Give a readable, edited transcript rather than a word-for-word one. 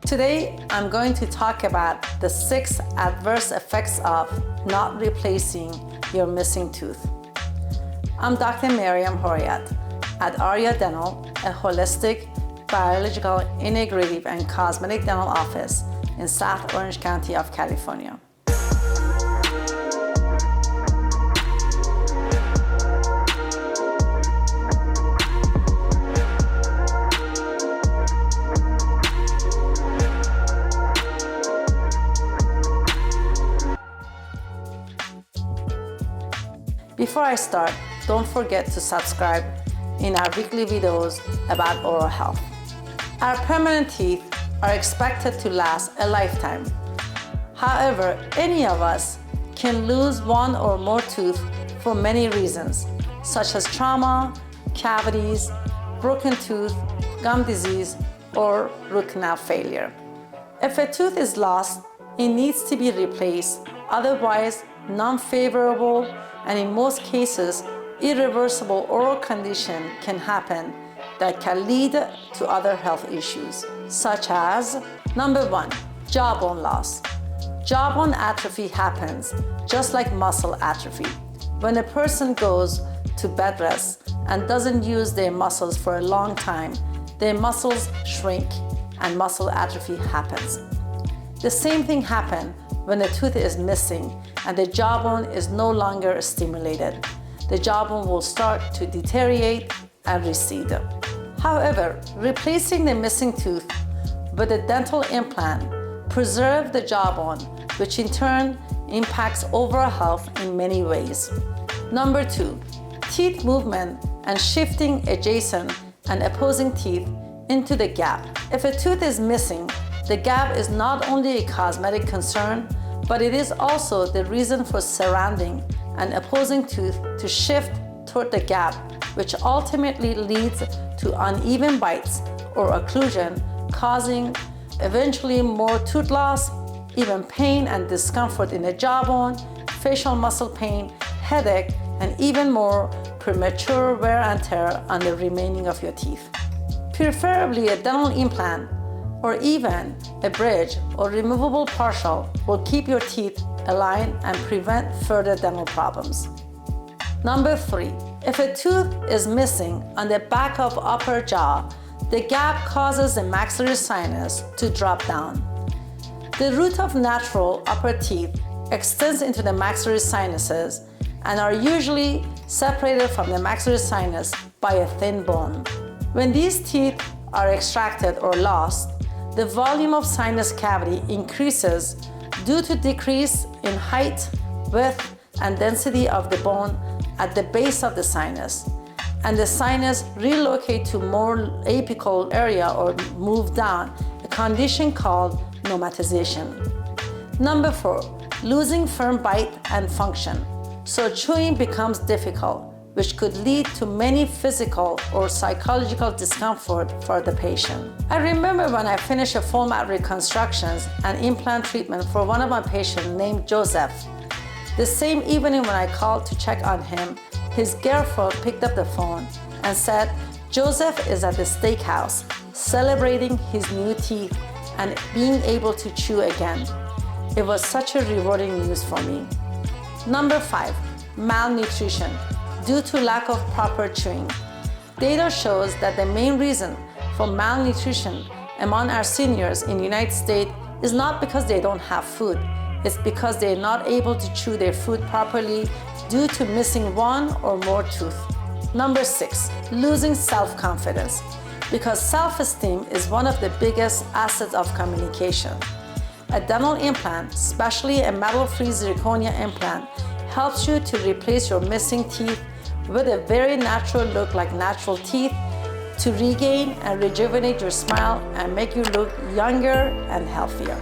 Today, I'm going to talk about the 6 adverse effects of not replacing your missing tooth. I'm Dr.Maryam Horiyat at Aria Dental, a holistic, biological, integrative, and cosmetic dental office in South Orange County of California. Before I start, don't forget to subscribe in our weekly videos about oral health. Our permanent teeth are expected to last a lifetime. However, any of us can lose one or more teeth for many reasons, such as trauma, cavities, broken tooth, gum disease, or root canal failure. If a tooth is lost, it needs to be replaced, otherwise non-favorable and in most cases irreversible oral condition can happen that can lead to other health issues, such as number 1, jawbone loss. Jawbone atrophy happens just like muscle atrophy. When a person goes to bed rest and doesn't use their muscles for a long time, their muscles shrink and muscle atrophy happens. The same thing happens when a tooth is missing and the jawbone is no longer stimulated. The jawbone will start to deteriorate and recede. However, replacing the missing tooth with a dental implant preserves the jawbone, which in turn impacts overall health in many ways. Number 2, teeth movement and shifting adjacent and opposing teeth into the gap. If a tooth is missing, the gap is not only a cosmetic concern, but it is also the reason for surrounding and opposing tooth to shift toward the gap, which ultimately leads to uneven bites or occlusion, causing eventually more tooth loss, even pain and discomfort in the jawbone, facial muscle pain, headache, and even more premature wear and tear on the remaining of your teeth. Preferably a dental implant or even a bridge or removable partial will keep your teeth aligned and prevent further dental problems. Number 3, if a tooth is missing on the back of upper jaw, the gap causes the maxillary sinus to drop down. The root of natural upper teeth extends into the maxillary sinuses and are usually separated from the maxillary sinus by a thin bone. When these teeth are extracted or lost, the volume of sinus cavity increases due to decrease in height, width, and density of the bone at the base of the sinus, and the sinus relocate to more apical area or move down, a condition called pneumatization. Number 4, losing firm bite and function, so chewing becomes difficult, which could lead to many physical or psychological discomfort for the patient. I remember when I finished a full mouth reconstructions and implant treatment for one of my patients named Joseph. The same evening when I called to check on him, his girlfriend picked up the phone and said, Joseph is at the steakhouse celebrating his new teeth and being able to chew again. It was such a rewarding news for me. Number 5, malnutrition due to lack of proper chewing. Data shows that the main reason for malnutrition among our seniors in the United States is not because they don't have food. It's because they're not able to chew their food properly due to missing one or more teeth. Number 6, losing self-confidence, because self-esteem is one of the biggest assets of communication. A dental implant, especially a metal-free zirconia implant, helps you to replace your missing teeth with a very natural look like natural teeth to regain and rejuvenate your smile and make you look younger and healthier.